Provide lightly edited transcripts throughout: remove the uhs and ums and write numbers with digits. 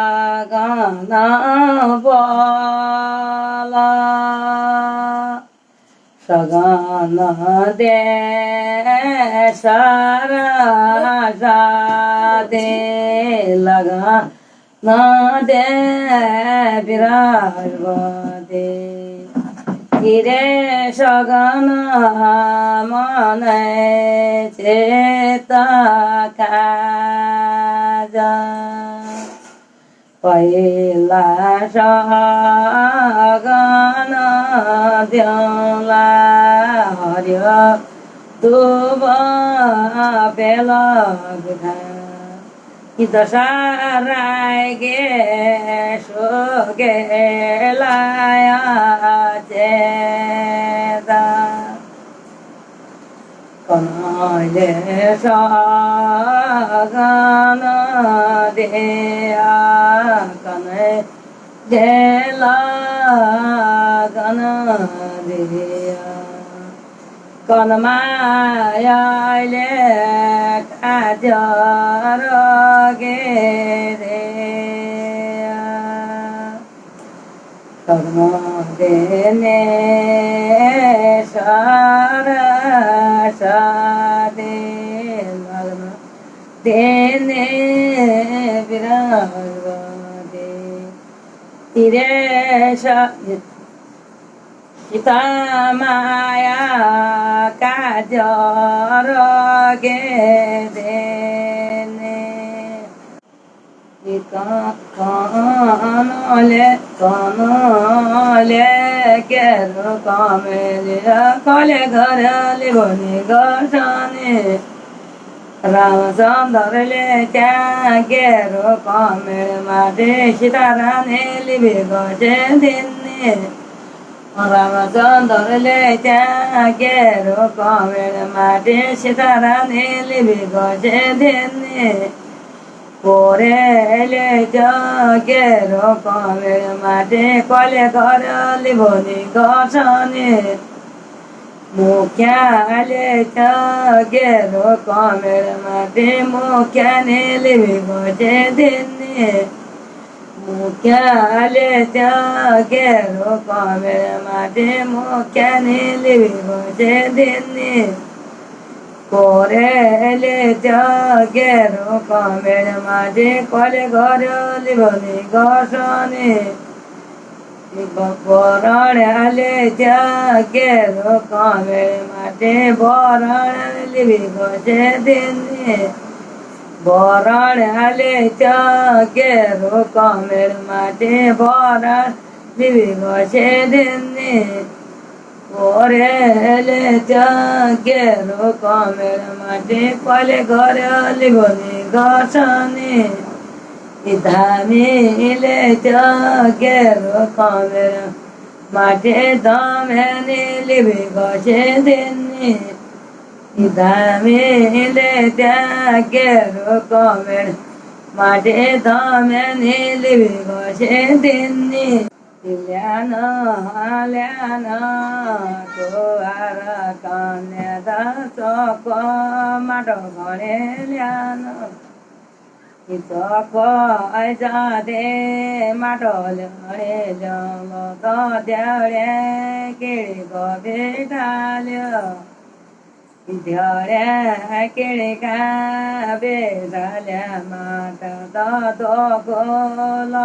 সাগানা বলা সাগানা দে সারা দে লাগা না দে বিরাজ দে কিরে সগনা মনে চেতা কাজা পয়লা সগনা দেলা হরিয় তুবা বেলা কি দশারায় গে সোগে লায়া চেদা কনলে সাগানা দেয়া কনে দেলা গানা দেয়া কন মায়ালে কাজর গে রে কর্ম দেনে সারা সাদে লগ্ন দেনে বিরাজ দে তীরে সীতা মায়া কাজর গে দেনে কনলে কের কমেলে কলে ঘরলে বনে গনে রামচন্দ্র লে গের কমের মাঠে সীতারানে লিবে গজে দিনে রামচন্দ্র লে গের কমের মাঠে সীতারানে লিবে গজে দিনে পরে এলে গের কমের মাঠে কলে ঘর লিবনি গছনে মুখ্যালে গের কমের মাঠে মুখ্যানে লিবি গজে দিনে মুখ্যালে গের কমের মাঠে মুখ্যানে লিবি গজে দিনে পরে এলে গের কমের মাঝে কলে ঘর লিবনি গছনে বরণ আলে গের কমের মাঠে বরণ লিবি গজে দিনে বরণ আলে গের কমের মাঠে বরণ লিবি গজে দিনে পরে এলে গের কমের মাঠে কলে ঘর লিবনি গছনে ধামিলে গের কমের মাঠে দমে লিবি গছে দিনে ধামিলে গের কমের মাঠে দমে লিবি গছে দিনে ल्याना ल्याना तोहार कन्या दशक माटो घरे ल्याना चक जादे माटो ल्याडे जल त द्याडे केळी बेटाल्यो द्याडे केळीका बेटाल्या माटा दोगोल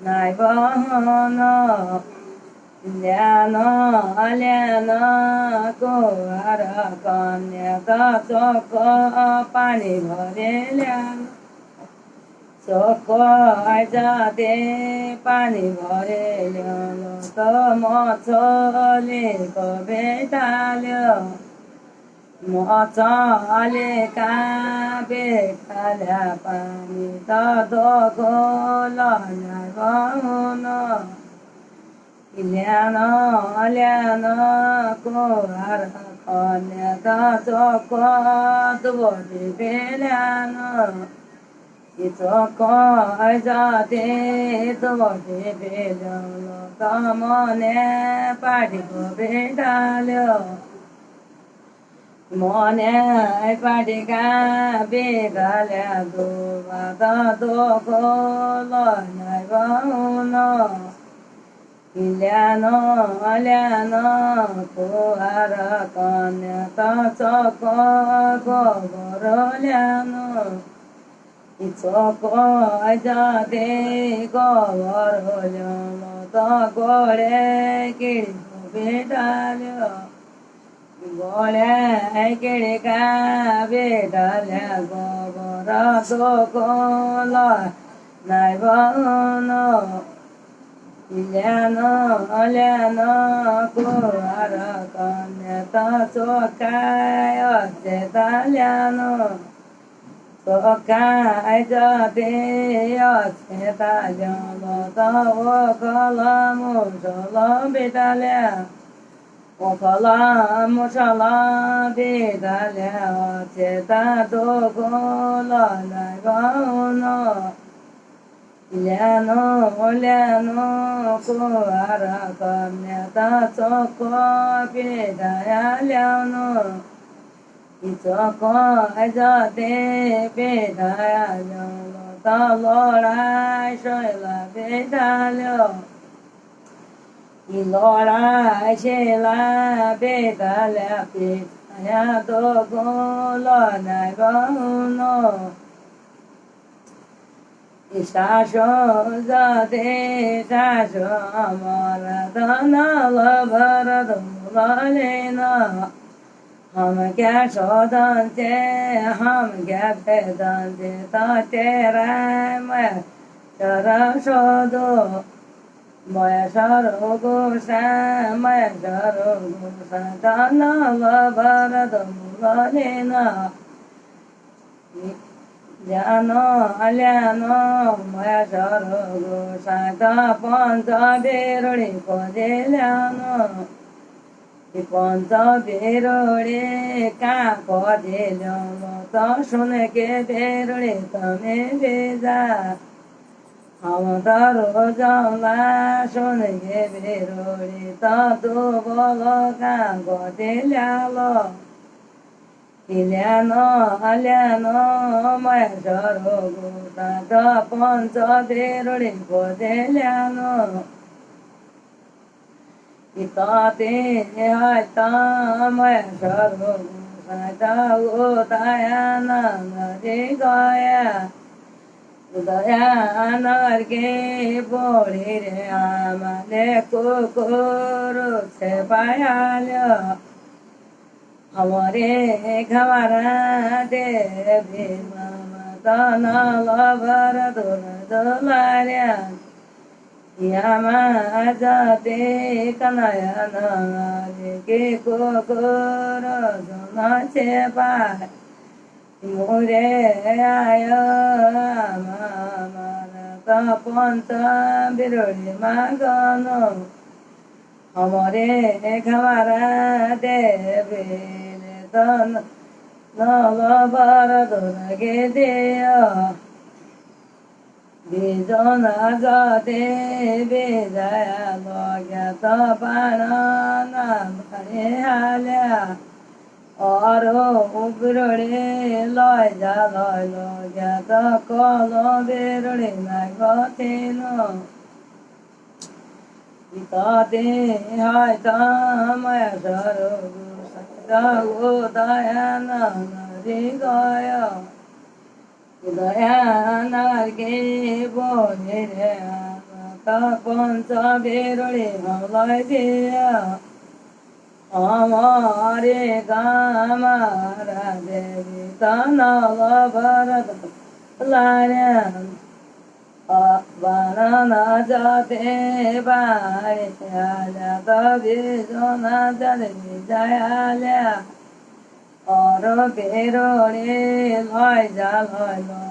নাই বহন ल्याना ल्याना কোয়ার কন্যা চক পানি ভরে ल्याना চক যাতে পানি ভরে ल्यान তো মছলে কবে ডাল্য মছলে কাবে খালা পানি তো দোগল নাই বহন ल्याना ल्याना কোয়ার কন্যা চক বলিবে ल्याना চক যাতে বলিবে ल्यान তমনে পাড়িব বেটাল্য મને પાટિકા બેગાલ્યા દોવા તો ખોલો નાયવાનો લ્યાનો કુવાર કન્યા ચોકો ગોબર લ્યાનો ચોકો જાતે ગોબર લ્યાનો તો ગોળે કીડી બેટાલ્યો ગોળે કીડી કા બેટાલ્યા ગોબર ચોકો નાયવાનો લ્યાનો કુવાર કન્યા ચોકાય લ્યાનો ચોકાય જાતે લ્યાનો તો ઓખલા મુસલા બેટાલ્યા ઓખલા મુસલા બેટાલ્યા ચેતા તો ગોલા નાયવાનો લ્યાનો કુવાર કન્યા ચોકો પેઢાયા લ્યાનો ચોકો જાતે પેઢાયા લ્યાનો તો લોળાય શૈલા બેઠાલ્યો લોળાય શેલા બેઠાલ્યા પેઢાયા તો ગોલો નાયવાનો સાસો જાતે સાસો અમારા ધનલ ભરત લેના હમ ક્યાં શોધન છે હમ ક્યાં ભેદન છે તો તેરા મેં સર શોધો મય સરો ગોસા મય સરો ગોસા ધનલ ભરત લેના લ્યાનો મય સરો ગોસા પંચ બેરડી પદે લ્યાનો પંચ બેરડે કા પદે લ્યાનો તો સુન કે બેરડે તમે બેજા હમ તારો જમલા સુન કે બેરડે તો તું બોલો કા પદે લ્યાલો લ્યાનો મય સરો ગોસા પંચ બેરડી પદે લ્યાનો તે મય સરો ગોસા ઉદયાના રે ગયા ઉદયાનર કે બોળી રે આમાને કુકુરુ છે પાયાલ્યો અમારે ખવારા દેવી તનલ ભરત દોલાર્યા યામા જાતે કનયન કે કુકુર છે પાય મોરે આયા મારા પંચ બિરોડી માગનો અમારે ખવારા દેવી તન નવ ભરત લગે દેય બીજો ના જાતે બેજાયા લોગ્યા તો પાણા ભરે હાલ્યા ઓરો ઉબરડે લોય જા લોગ્યા તો કોલો બેરડે નાગો તેનો તે હાય તમય સરો ઉદયાના રે ગયા ઉદયાના કે બોલે રે પંચ બેરડે હલય ગયા અમારે ગામારા દેવી તનલ ભરત લાર્યા વાના જાતે બાળ્યા તો બીજો ના જાતે જાયા ઓરો બેરોડે લોય જા લોય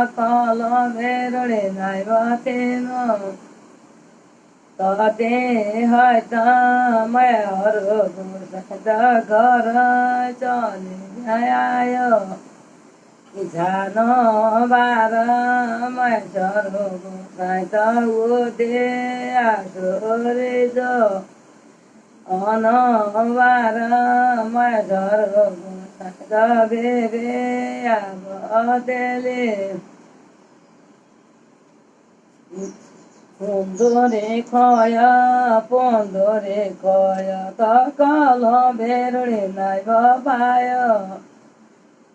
કલો બેરોડે નાયવા તેનો તો તે હોય તમય હરો ગોસા ઘર ચાલી જાયો જાનો બાર મય સરો ગોસાઈ તો ઉદે આશો રે જો অনবার মধর গবে আবদেলে পন্দরে খয়া পন্দরে খয়া তকল বেরুড়ি নাই বাবায়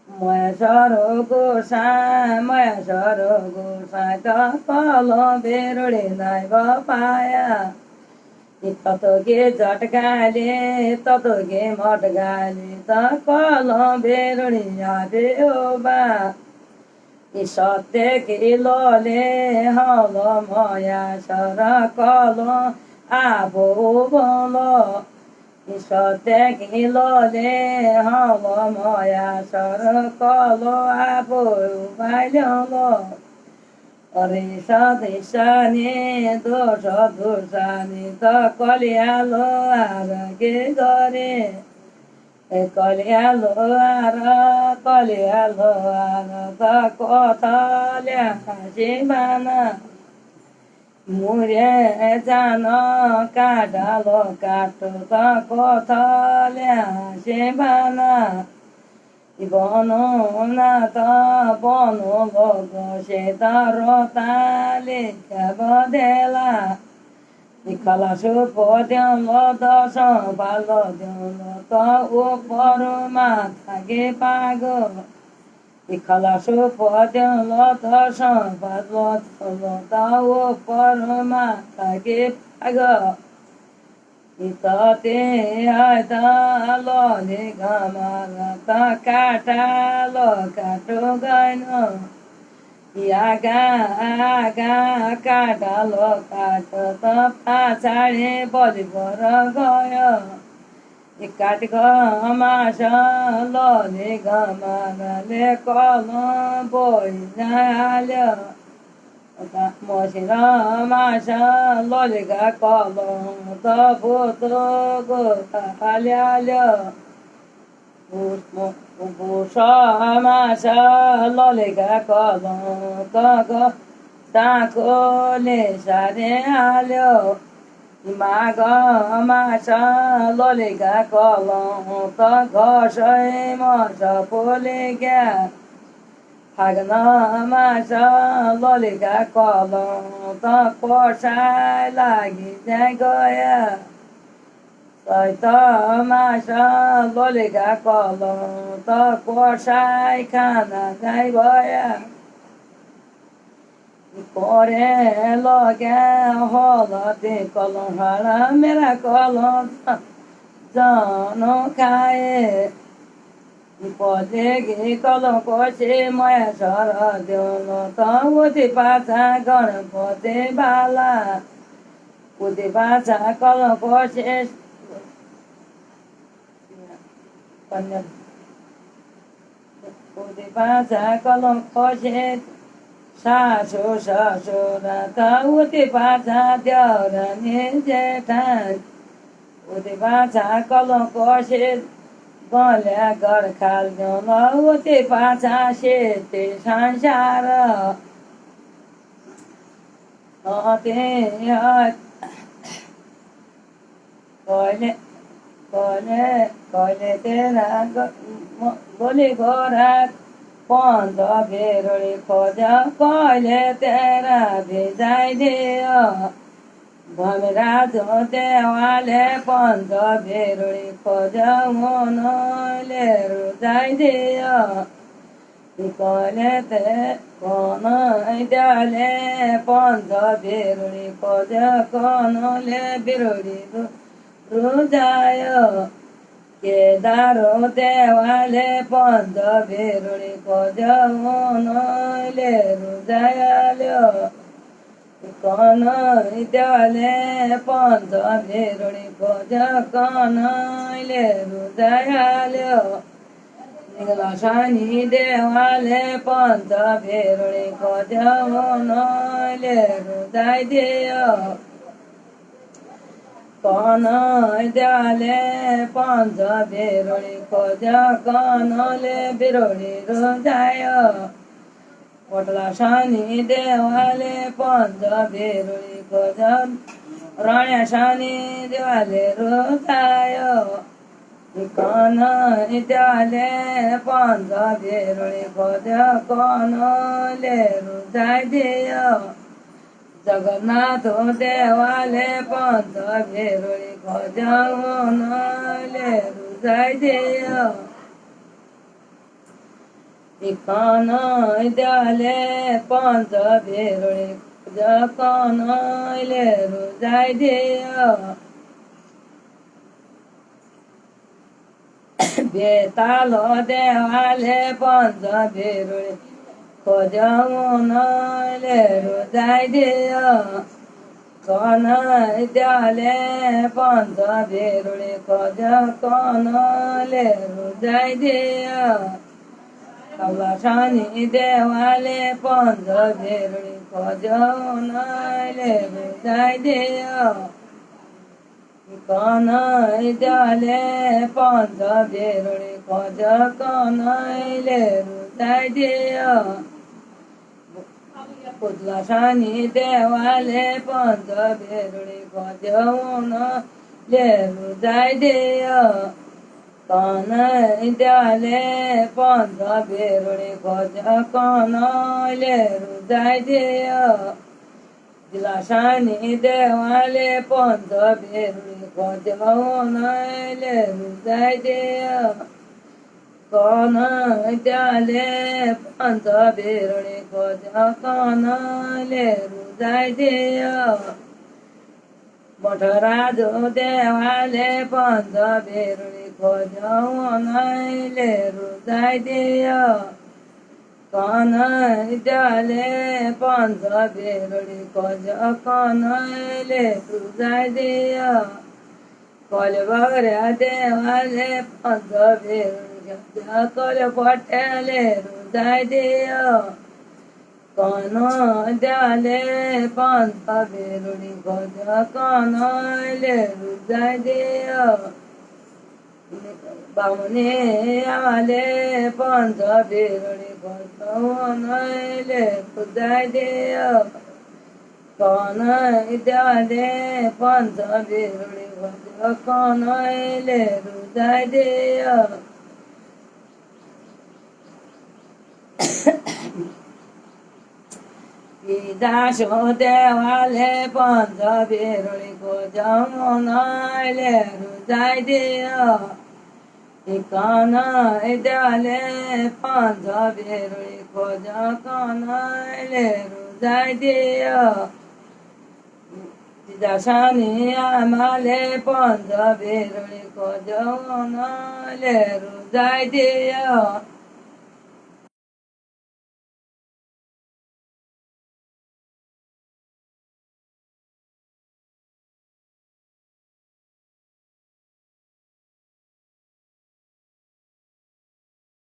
মহেশ্বর গোসাই তকল বেরুড়ি নাই বাবায়া তত গে জট গালে তত গে মট গালে তকল বেরুড়ি যাবে ও বা সত্যে কিললে হল ময়া সর কল আবো বল সত্যে কিললে হল ময়া সর কল আবো বাইল অরে সদেশানে দোষ দোষানে তো কলিয়ালো আর গে গরে কলিয়ালো আর তা কথা লেখা বানা মুরে জান কাটালো কাটো তা কথা লেখা বানা বন না তা বন লগ সে তার তালে বদেলা খালাসু পদ্যল দশ পাল দেল তো উপর মাথাকে পাগ খালাসু পদ্যল দশ পাল দেল তো উপর মাথাকে পাগ ইততে আয়তাল লে গামারা কাটাল কাটো গাইন আগা কাটাল কাট পাছাড়ে বলিবর গয় কাট ঘমাস লে গামারালে কল বই যাল মশিরা মাসা ললিগা কল তবুত গোতাল মাসা ললিগা কল তগ তাকলে সারে আল মাগ মাসা ললিগা কল তগ মশ পলে গা ফাগনা মাসা ললিগা কল তো কষায় লাগি যায় গয়া চৈত মাসা ললিগা কল তো কষায় খানা যায় গয়া পরে লগে হলতে কল হারা মেরা কল জন খায়ে পদে গে কল কষে ময়া সর দেল তবতি পাছা গণপতে বালা পুতি পাছা কল কষে পুতি পাছা কল কষে শাশু শ্বশুরা তবতি পাছা দেওর জেঠান পুতি পাছা কল কষে গলে গড় খাল গতে পাছা সেতে সংসার কলে কলে কলে তেরা বলি ঘোরা পন্দ বেরোড়ি খোঁজা কলে তেরা ভেজাই দিও ভমরা দেওয়ালে পন্দ বেরোড়ি খোঁজা মনলে রোজাই দিও কলেতে কোন দেওয়ালে পন্দ বেরোড়ি খোঁজা কনলে বেরোড়ি রোজায় কেদারো দেওয়ালে পন্দ বেরোড়ি খোঁজা মনলে রোজায়ালো কন দেওয়ালে পন্দ বেরোড়ি খোঁজা কনলে রোজায়ালো শনি দেওয়ালে পন্দ বেরোড়ি খোঁজা মনলে রোজাই দিও কন দেওয়ালে পন্দ বেরোড়ি খোঁজা কনলে বেরোড়ি রোজায় পটলা শনি দেওয়ালে পন্দ বেরোড়ি খোঁজা રણ્યા શાની દેવાલે રોતાયો કોન ચાલે પાંચ ભેરણી ખોદ કોન લે રૂજાય દેયો જગન્નાથ દેવાલે પાંચ ભેરણી ખોદ લે રૂજાય દેયો કોન ચાલે પાંચ ભેરણી ખોદ કોન લે રૂજાય દેયો બેતાલો દેવાલે પાંચ ભેરણી ખોજવું લે રૂજાય દેયો કોન ચાલે પાંચ ભેરણી ખોજ કોન લે રૂજાય દેયો કલાશાની દેવાલે પાંચ ભેરણી ખોજવું લે રૂજાય દેયો કોન ચાલે પાંચ ભેરણી ખોજ કોન લે રૂજાય દેયો પુતલા શાની દેવાલે પાંચ ભેરણી ખોજવું લે રૂજાય દેયો કોન ચાલે પાંચ ભેરણી ખોજ કોન લે રૂજાય દેયો દિલાશાની દેવાલે પાંચ ભેરણી ખોજવું લે રૂજાય દેયો કોન ચાલે પાંચ ભેરણી ખોજ કોન લે રૂજાય દેયો મોઢરાજો દેવાલે પાંચ ભેરણી ખોજવું લે રૂજાય દેયો કોન ચાલે પાંચ ભેરણી ખોજ કોન લે રૂજાય દેયો કોલવર્યા દેવાલે પાંચ ભેરણી કોલ પટેલે રૂજાય દેયો કોન ચાલે પાંચ ભેરણી ખોજ કોન લે રૂજાય દેયો બામને આલે પાંચ ભેરણી ખોજવું લે રૂજાય દેયો કોન ચાલે પાંચ ભેરણી ખોજ કોન લે રૂજાય દેયો દાસો દેવાલે પાંચ ભેરણી ખોજવું લે રૂજાય દેયો કોન ચાલે પાંચ ભેરણી ખોજ કોન લે રૂજાય દેયો દશાની આમાલે પાંચ ભેરણી ખોજવું લે રૂજાય દેયો